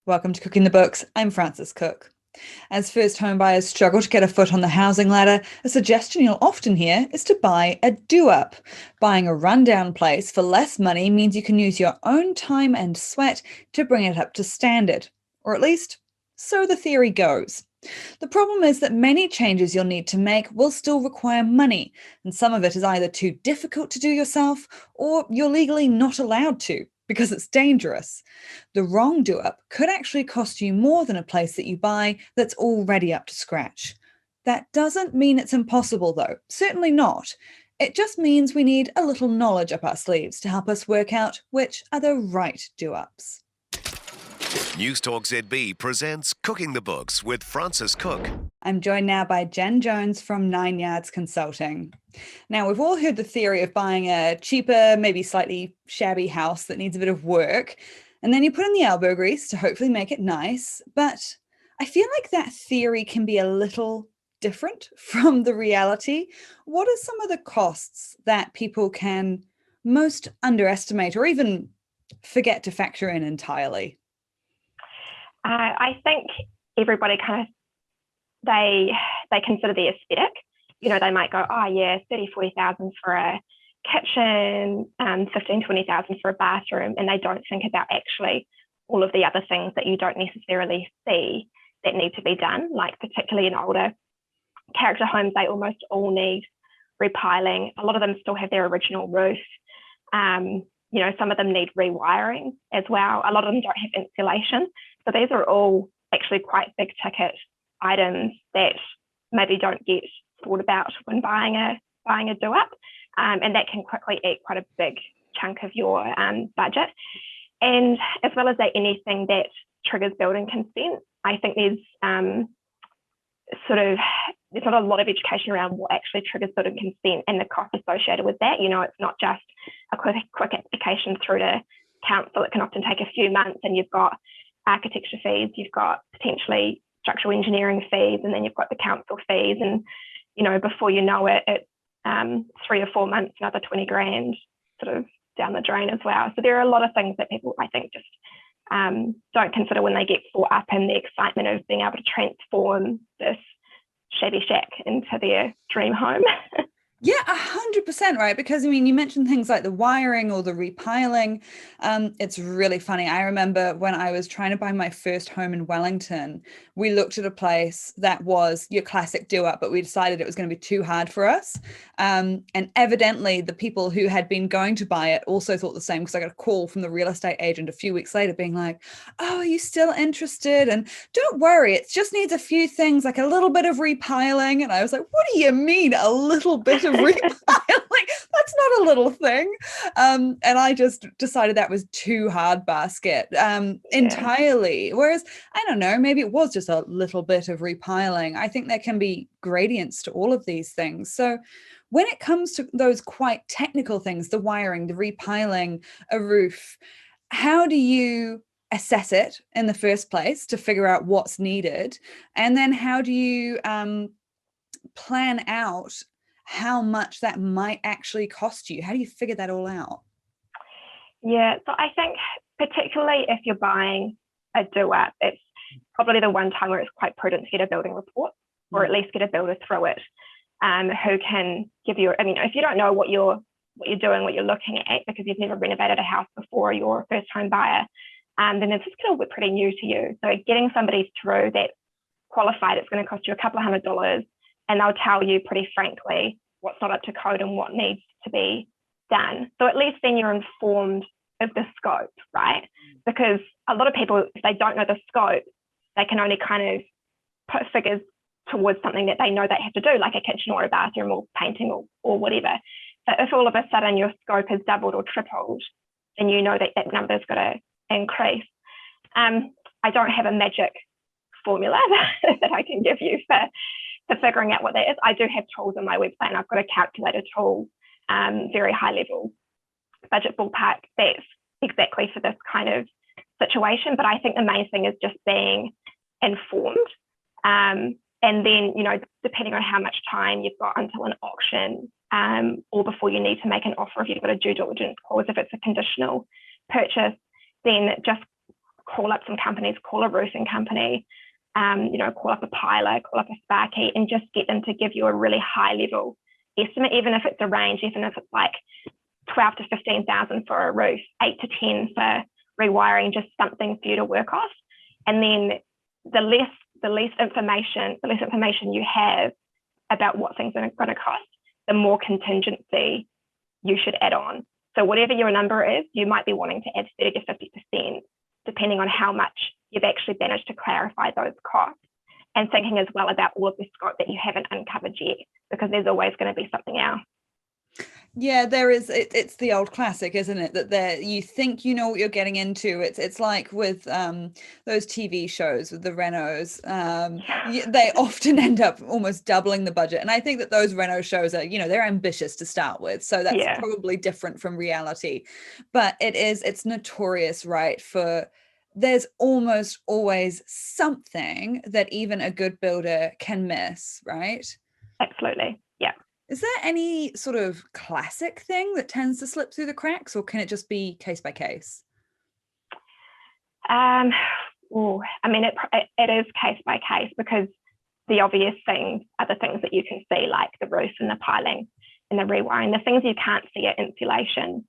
Welcome to Cooking the Books. I'm Frances Cook. As first home buyers struggle to get a foot on the housing ladder, a suggestion you'll often hear is to buy a do-up. Buying a rundown place for less money means you can use your own time and sweat to bring it up to standard, or at least, so the theory goes. The problem is that many changes you'll need to make will still require money, and some of it is either too difficult to do yourself or you're legally not allowed to because it's dangerous. The wrong do-up could actually cost you more than a place that you buy that's already up to scratch. That doesn't mean it's impossible, though. Certainly not. It just means we need a little knowledge up our sleeves to help us work out which are the right do-ups. News Talk ZB presents Cooking the Books with Frances Cook. I'm joined now by Jen Jones from 9 Yards Consulting. Now, we've all heard the theory of buying a cheaper, maybe slightly shabby house that needs a bit of work, and then you put in the elbow grease to hopefully make it nice. But I feel like that theory can be a little different from the reality. What are some of the costs that people can most underestimate or even forget to factor in entirely? I think everybody they consider the aesthetic. They might go, oh yeah, 30,000-40,000 for a kitchen, 15,000-20,000 for a bathroom, and they don't think about actually all of the other things that you don't necessarily see that need to be done. Like particularly in older character homes, they almost all need repiling. A lot of them still have their original roof. Some of them need rewiring as well. A lot of them don't have insulation. So these are all actually quite big ticket items that maybe don't get thought about when buying a do-up, and that can quickly eat quite a big chunk of your budget. And as well as that, anything that triggers building consent, I think there's not a lot of education around what actually triggers building consent and the cost associated with that. It's not just a quick application through to council. It can often take a few months, and you've got architecture fees, you've got potentially structural engineering fees, and then you've got the council fees, and before you know it, it's 3 or 4 months, another 20 grand sort of down the drain as well. So there are a lot of things that people, I think, just don't consider when they get caught up in the excitement of being able to transform this shabby shack into their dream home. Yeah, 100% right. Because you mentioned things like the wiring or the repiling. It's really funny. I remember when I was trying to buy my first home in Wellington, we looked at a place that was your classic do-up, but we decided it was going to be too hard for us. And evidently the people who had been going to buy it also thought the same, because I got a call from the real estate agent a few weeks later being like, oh, are you still interested? And don't worry, it just needs a few things, like a little bit of repiling. And I was like, what do you mean a little bit of repiling? That's not a little thing. And I just decided that was too hard basket entirely. Whereas, I don't know, maybe it was just a little bit of repiling. I think there can be gradients to all of these things. So when it comes to those quite technical things, the wiring, the repiling, a roof, how do you assess it in the first place to figure out what's needed? And then how do you plan out how much that might actually cost you? How do you figure that all out? Yeah, so I think particularly if you're buying a do-up, it's probably the one time where it's quite prudent to get a building report, or at least get a builder through it, who can give you, if you don't know what you're doing, what you're looking at, because you've never renovated a house before, you're a first home buyer, then it's just going to be pretty new to you. So getting somebody through that's qualified, it's going to cost you a couple of $100, and they'll tell you pretty frankly what's not up to code and what needs to be done. So at least then you're informed of the scope, right? Because a lot of people, if they don't know the scope, they can only kind of put figures towards something that they know they have to do, like a kitchen or a bathroom or painting or whatever. So if all of a sudden your scope has doubled or tripled, then you know that that number's got to increase. I don't have a magic formula that I can give you for figuring out what that is. I do have tools on my website, and I've got a calculator tool, very high level budget ballpark, that's exactly for this kind of situation. But I think the main thing is just being informed. And then, depending on how much time you've got until an auction, or before you need to make an offer, if you've got a due diligence clause, if it's a conditional purchase, then just call up some companies, call a roofing company, call up a piler, call up a sparky, and just get them to give you a really high level estimate, even if it's a range, even if it's like 12 to 15,000 for a roof, 8 to 10 for rewiring, just something for you to work off. And then the less information you have about what things are going to cost, the more contingency you should add on. So whatever your number is, you might be wanting to add 30 to 50%, depending on how much you've actually managed to clarify those costs, and thinking as well about all of the scope that you haven't uncovered yet, because there's always going to be something else. Yeah, there is. It's the old classic, isn't it? That there, you think you know what you're getting into. It's like with those TV shows with the renos. They often end up almost doubling the budget, and I think that those reno shows are, they're ambitious to start with, so that's probably different from reality. But it's notorious, right? For there's almost always something that even a good builder can miss, right? Absolutely, yeah. Is there any sort of classic thing that tends to slip through the cracks, or can it just be case by case? It is case by case, because the obvious things are the things that you can see, like the roof and the piling and the rewiring. The things you can't see are insulation.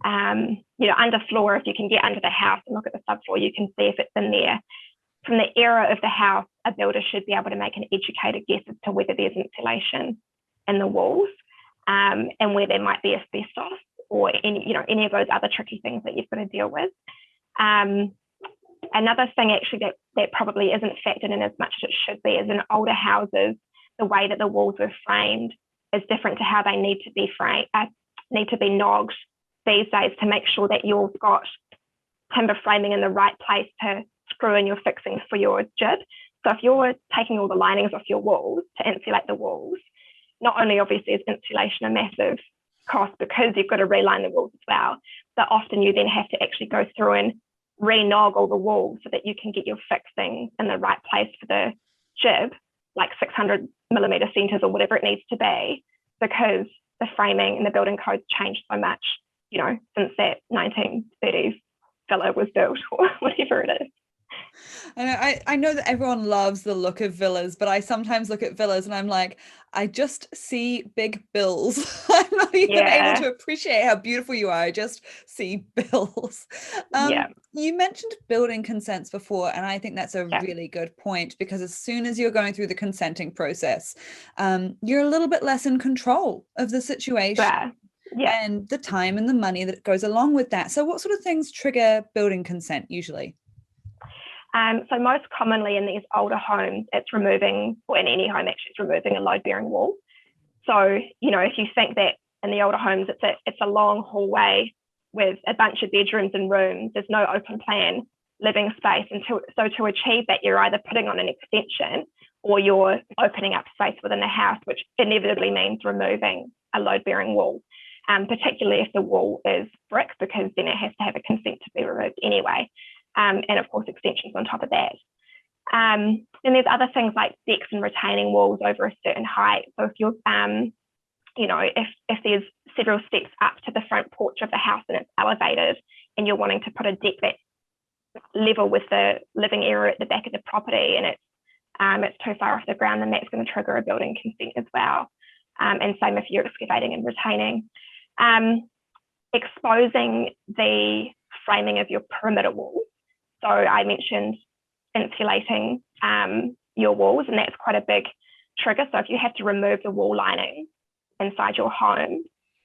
Underfloor, if you can get under the house and look at the subfloor, you can see if it's in there. From the era of the house, a builder should be able to make an educated guess as to whether there's insulation in the walls, and where there might be asbestos or any of those other tricky things that you've got to deal with. Another thing actually that probably isn't factored in as much as it should be is in older houses, the way that the walls were framed is different to how they need to be nogged these days, to make sure that you've got timber framing in the right place to screw in your fixings for your jib. So if you're taking all the linings off your walls to insulate the walls, not only obviously is insulation a massive cost because you've got to reline the walls as well, but often you then have to actually go through and re-nog all the walls so that you can get your fixing in the right place for the jib, like 600 millimeter centers or whatever it needs to be, because the framing and the building codes changed so much, since that 1930s villa was built or whatever it is. I know that everyone loves the look of villas, but I sometimes look at villas and I'm like, I just see big bills. I'm not even able to appreciate how beautiful you are. I just see bills. You mentioned building consents before, and I think that's a really good point, because as soon as you're going through the consenting process, you're a little bit less in control of the situation. And the time and the money that goes along with that. So what sort of things trigger building consent usually? So most commonly in these older homes, it's removing, or in any home actually, it's removing a load-bearing wall. So, if you think that in the older homes, it's a long hallway with a bunch of bedrooms and rooms, there's no open plan living space. And so to achieve that, you're either putting on an extension or you're opening up space within the house, which inevitably means removing a load-bearing wall, particularly if the wall is brick, because then it has to have a consent to be removed anyway. And of course, extensions on top of that. Then there's other things like decks and retaining walls over a certain height. So if you're, if there's several steps up to the front porch of the house and it's elevated, and you're wanting to put a deck that's level with the living area at the back of the property, and it's too far off the ground, then that's going to trigger a building consent as well. And same if you're excavating and retaining. Exposing the framing of your perimeter walls. So I mentioned insulating your walls, and that's quite a big trigger. So if you have to remove the wall lining inside your home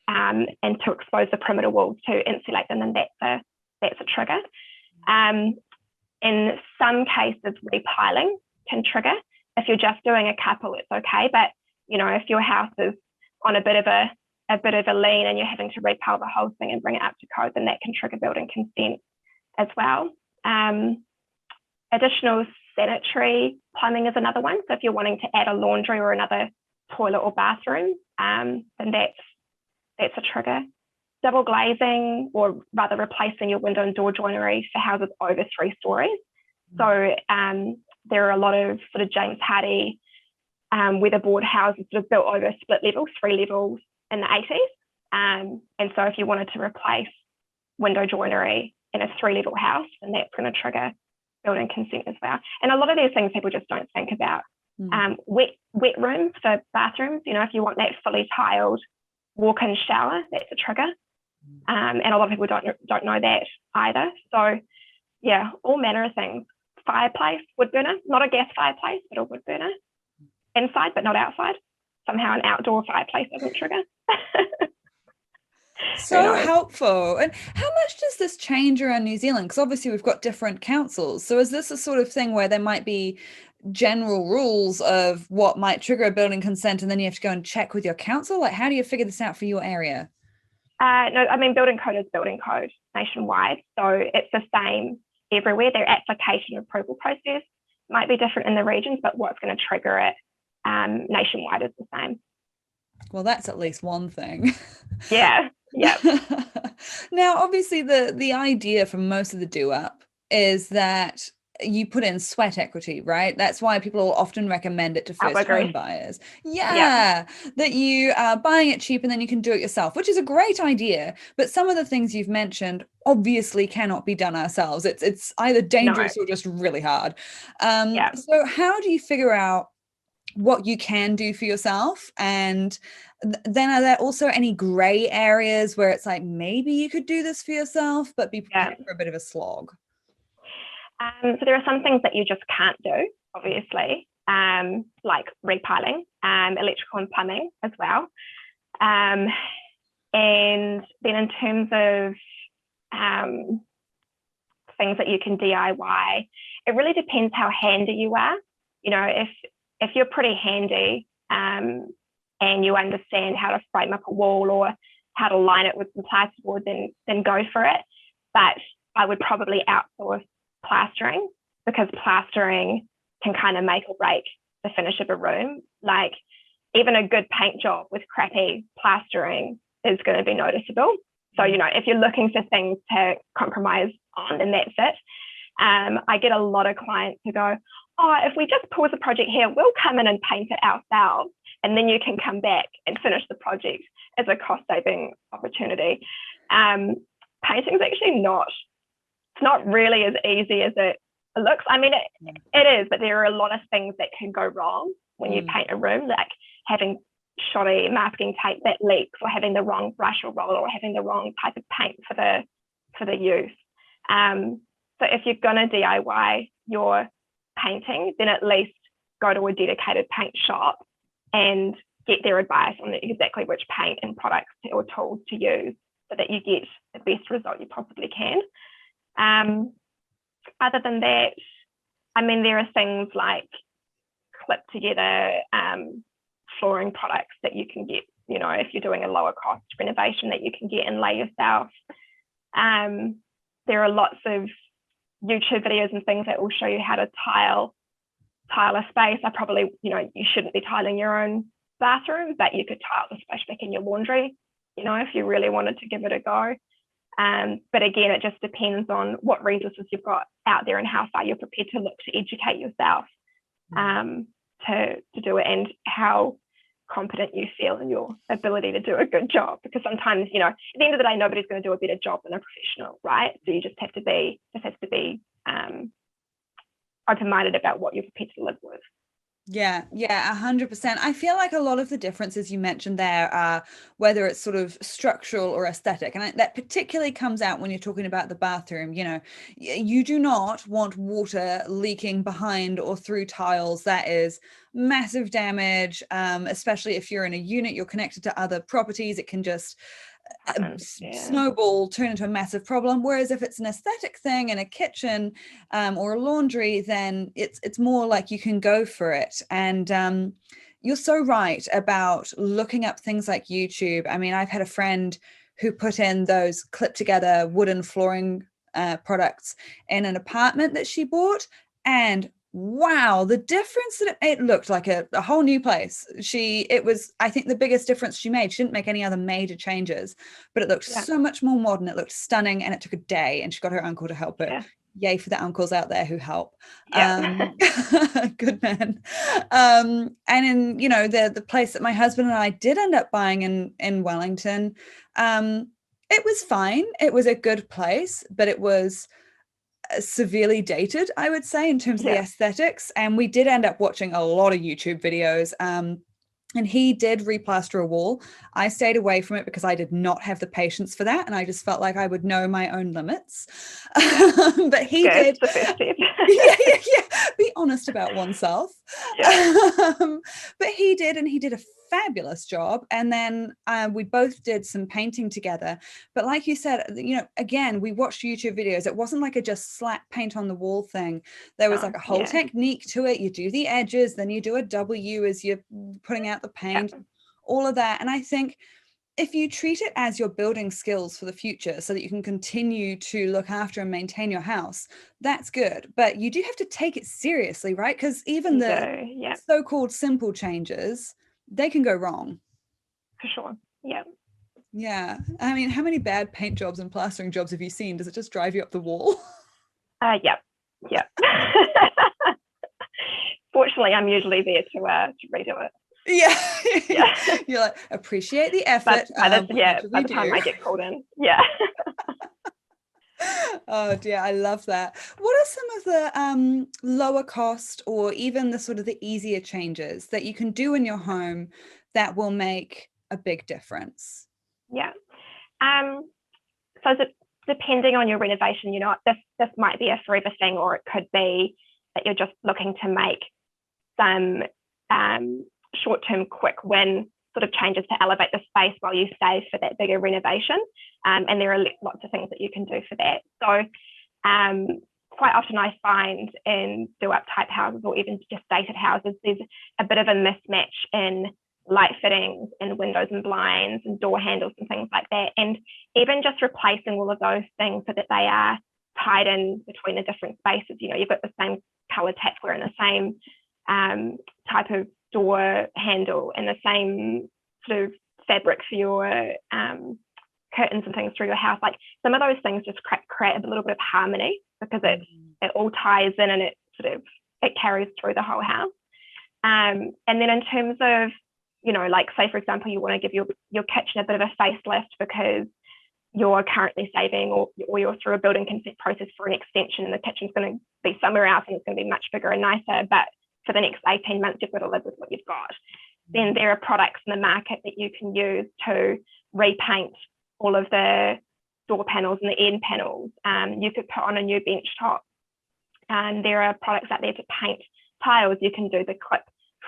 and to expose the perimeter walls to insulate them, then that's a trigger. In some cases, repiling can trigger. If you're just doing a couple, it's okay. But if your house is on a bit of a lean and you're having to repile the whole thing and bring it up to code, then that can trigger building consent as well. Additional sanitary plumbing is another one. So if you're wanting to add a laundry or another toilet or bathroom, then that's a trigger. Double glazing, or rather replacing your window and door joinery for houses over 3 stories. So there are a lot of sort of James Hardie weatherboard houses sort of built over split levels, 3 levels in the 80s. And so if you wanted to replace window joinery in a 3-level house, and that's going to trigger building consent as well. And a lot of these things people just don't think about. Wet rooms for bathrooms, if you want that fully tiled walk-in shower, that's a trigger. And a lot of people don't know that either. So yeah, all manner of things. Fireplace, wood burner, not a gas fireplace, but a wood burner. Inside, but not outside. Somehow an outdoor fireplace doesn't trigger. So helpful. And how much does this change around New Zealand? Because obviously we've got different councils. So is this a sort of thing where there might be general rules of what might trigger a building consent, and then you have to go and check with your council? Like, how do you figure this out for your area? No, I mean, building code is building code nationwide. So it's the same everywhere. Their application approval process might be different in the regions, but what's going to trigger it nationwide is the same. Well, that's at least one thing. Yeah. Now, obviously, the idea for most of the doup is that you put in sweat equity, right? That's why people often recommend it to first home buyers. That you are buying it cheap and then you can do it yourself, which is a great idea. But some of the things you've mentioned obviously cannot be done ourselves. It's either dangerous or just really hard. So how do you figure out what you can do for yourself? And then are there also any gray areas where it's like, maybe you could do this for yourself, but be prepared for a bit of a slog? So there are some things that you just can't do, obviously, like repiling, electrical and plumbing as well. And then in terms of things that you can DIY, it really depends how handy you are. If you're pretty handy and you understand how to frame up a wall or how to line it with some plasterboard, then go for it. But I would probably outsource plastering, because plastering can kind of make or break the finish of a room. Like, even a good paint job with crappy plastering is going to be noticeable. So, if you're looking for things to compromise on, then that's it. I get a lot of clients who go, if we just pause the project here, we'll come in and paint it ourselves, and then you can come back and finish the project as a cost-saving opportunity. Painting is actually it's not really as easy as it looks. I mean, it is, but there are a lot of things that can go wrong when you paint a room, like having shoddy masking tape that leaks, or having the wrong brush or roller, or having the wrong type of paint for the use. So if you're going to DIY your painting, then at least go to a dedicated paint shop and get their advice on exactly which paint and products or tools to use, so that you get the best result you possibly can. Other than that, I mean, there are things like clip together flooring products that you can get, if you're doing a lower cost renovation, that you can get and lay yourself. There are lots of YouTube videos and things that will show you how to tile a space. You shouldn't be tiling your own bathroom, but you could tile the splash back in your laundry, if you really wanted to give it a go. But again, it just depends on what resources you've got out there and how far you're prepared to look to educate yourself to do it, and how competent you feel in your ability to do a good job. Because sometimes, at the end of the day, nobody's going to do a better job than a professional, right? So you just have to be open-minded about what you're prepared to live with. Yeah, 100%. I feel like a lot of the differences you mentioned there are whether it's sort of structural or aesthetic. And that particularly comes out when you're talking about the bathroom. You do not want water leaking behind or through tiles. That is massive damage, especially if you're in a unit, you're connected to other properties. It can just snowball, turn into a massive problem. Whereas if it's an aesthetic thing in a kitchen or a laundry, then it's more like you can go for it. And you're so right about looking up things like YouTube. I mean, I've had a friend who put in those clip together wooden flooring products in an apartment that she bought, and wow, the difference that it looked like a whole new place. It was, I think, the biggest difference she made. She didn't make any other major changes, but it looked so much more modern. It looked stunning, and it took a day, and she got her uncle to help her. Yay for the uncles out there who help. Good man. And in, the place that my husband and I did end up buying in Wellington, it It was fine. It was a good place, but it was severely dated, I would say, in terms of the Yeah. aesthetics. And we did end up watching a lot of YouTube videos. And he did replaster a wall. I stayed away from it because I did not have the patience for that. And I just felt like I would know my own limits. Yeah. But he Good. did. It's the first step. Yeah. Be honest about oneself. Yeah. But he did, and he did a fabulous job. And then we both did some painting together. But like you said, again, we watched YouTube videos. It wasn't like a just slap paint on the wall thing. There was Oh, like a whole yeah. technique to it. You do the edges, then you do a W as you're putting out the paint, Yeah. all of that. And I think if you treat it as you're building skills for the future so that you can continue to look after and maintain your house, that's good. But you do have to take it seriously, right? Because even You the do. Yeah. so-called simple changes, they can go wrong. For sure. Yeah. Yeah. I mean, how many bad paint jobs and plastering jobs have you seen? Does it just drive you up the wall? Yeah. Yeah. Fortunately, I'm usually there to redo it. Yeah. You're like, appreciate the effort. By the do? time I get called in. Yeah. Oh dear, I love that. What are some of the lower cost or even the sort of the easier changes that you can do in your home that will make a big difference? Yeah. So depending on your renovation, this might be a forever thing, or it could be that you're just looking to make some short-term quick win sort of changes to elevate the space while you save for that bigger renovation. And there are lots of things that you can do for that. So quite often I find in doup type houses, or even just dated houses, there's a bit of a mismatch in light fittings and windows and blinds and door handles and things like that. And even just replacing all of those things so that they are tied in between the different spaces. You've got the same color tapware and the same type of door handle and the same sort of fabric for your curtains and things through your house. Like, some of those things just create a little bit of harmony, because it all ties in, and it carries through the whole house. And then in terms of, like, say for example, you want to give your kitchen a bit of a facelift because you're currently saving, or you're through a building consent process for an extension, and the kitchen's going to be somewhere else and it's going to be much bigger and nicer, but for the next 18 months you've got to live with what you've got. Then there are products in the market that you can use to repaint all of the door panels and the end panels. You could put on a new bench top. And there are products out there to paint tiles. You can do the clip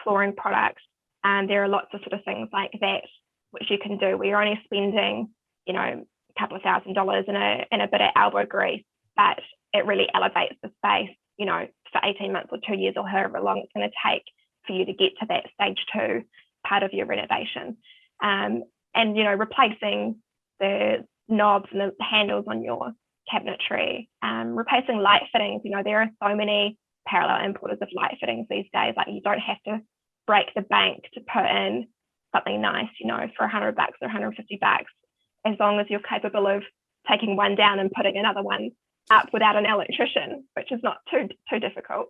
flooring products. And there are lots of sort of things like that which you can do where you're only spending, a couple of $1,000s in a bit of elbow grease, but it really elevates the space, for 18 months or 2 years or however long it's going to take for you to get to that stage 2 part of your renovation. And replacing the knobs and the handles on your cabinetry, replacing light fittings. There are so many parallel importers of light fittings these days. Like, you don't have to break the bank to put in something nice, for $100 or $150, as long as you're capable of taking one down and putting another one up without an electrician, which is not too difficult.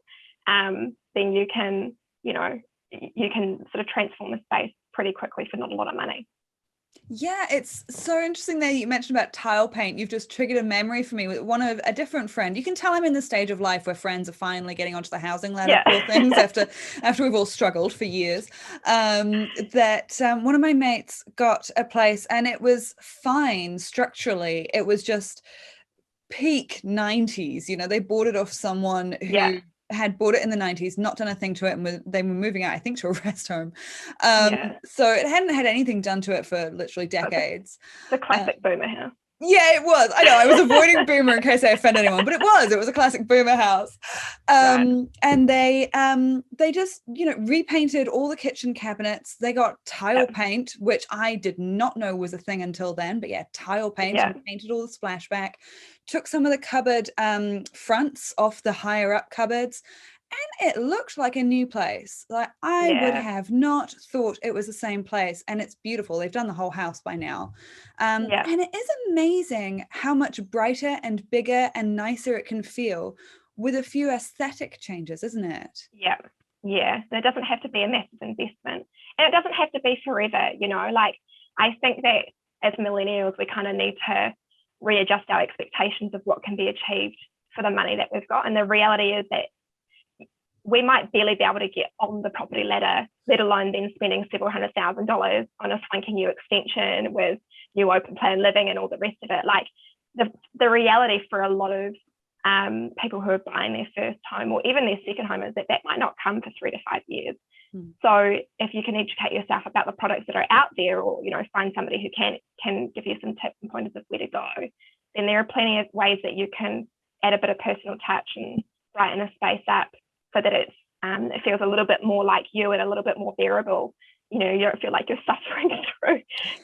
Then you can sort of transform a space pretty quickly for not a lot of money. Yeah, it's so interesting that you mentioned about tile paint. You've just triggered a memory for me with one of a different friend. You can tell I'm in the stage of life where friends are finally getting onto the housing ladder, poor things, after we've all struggled for years. One of my mates got a place and it was fine structurally. It was just peak 90s. They bought it off someone who had bought it in the 90s, not done a thing to it, and they were moving out, I think, to a rest home. So it hadn't had anything done to it for literally decades. It's a classic boomer house. Yeah, it was. I know, I was avoiding boomer in case I offend anyone, but it was a classic boomer house. Right. And they just, repainted all the kitchen cabinets. They got tile paint, which I did not know was a thing until then, but tile paint, and painted all the splashback, took some of the cupboard fronts off the higher up cupboards, and it looked like a new place. Like, I would have not thought it was the same place, and it's beautiful. They've done the whole house by now. And it is amazing how much brighter and bigger and nicer it can feel with a few aesthetic changes, isn't it? Yeah. It doesn't have to be a massive investment, and it doesn't have to be forever. Like, I think that as millennials, we kind of need to readjust our expectations of what can be achieved for the money that we've got. And the reality is that we might barely be able to get on the property ladder, let alone then spending several $100,000 on a swanky new extension with new open plan living and all the rest of it. Like the reality for a lot of people who are buying their first home or even their second home is that might not come for 3 to 5 years. So if you can educate yourself about the products that are out there, or find somebody who can give you some tips and pointers of where to go, then there are plenty of ways that you can add a bit of personal touch and brighten a space up so that it feels a little bit more like you and a little bit more bearable. You don't feel like you're suffering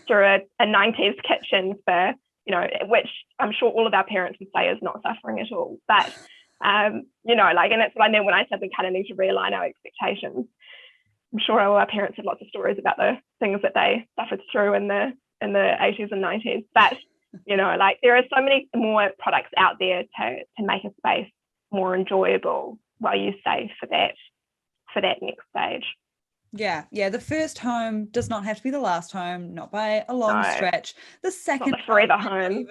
through a 90s kitchen for which I'm sure all of our parents would say is not suffering at all. But and that's what I meant when I said we kind of need to realign our expectations. I'm sure all our parents have lots of stories about the things that they suffered through in the 80s and 90s. But there are so many more products out there to make a space more enjoyable while you save for that next stage. Yeah. The first home does not have to be the last home, not by a long stretch. The second not the forever home.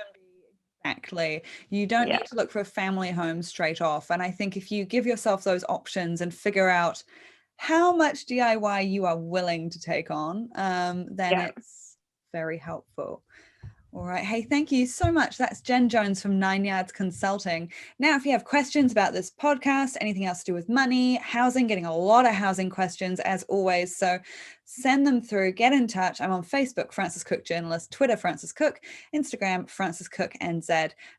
Exactly. You don't need to look for a family home straight off. And I think if you give yourself those options and figure out how much DIY you are willing to take on, then it's very helpful. All right. Hey, thank you so much. That's Jen Jones from 9 Yards Consulting. Now, if you have questions about this podcast, anything else to do with money, housing, getting a lot of housing questions as always. So send them through, get in touch. I'm on Facebook, Frances Cook Journalist, Twitter, Frances Cook, Instagram, Frances Cook NZ,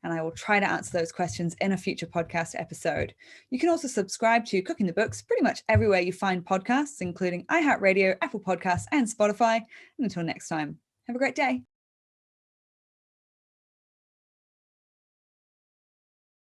and I will try to answer those questions in a future podcast episode. You can also subscribe to Cooking the Books pretty much everywhere you find podcasts, including iHeartRadio, Apple Podcasts, and Spotify. And until next time, have a great day.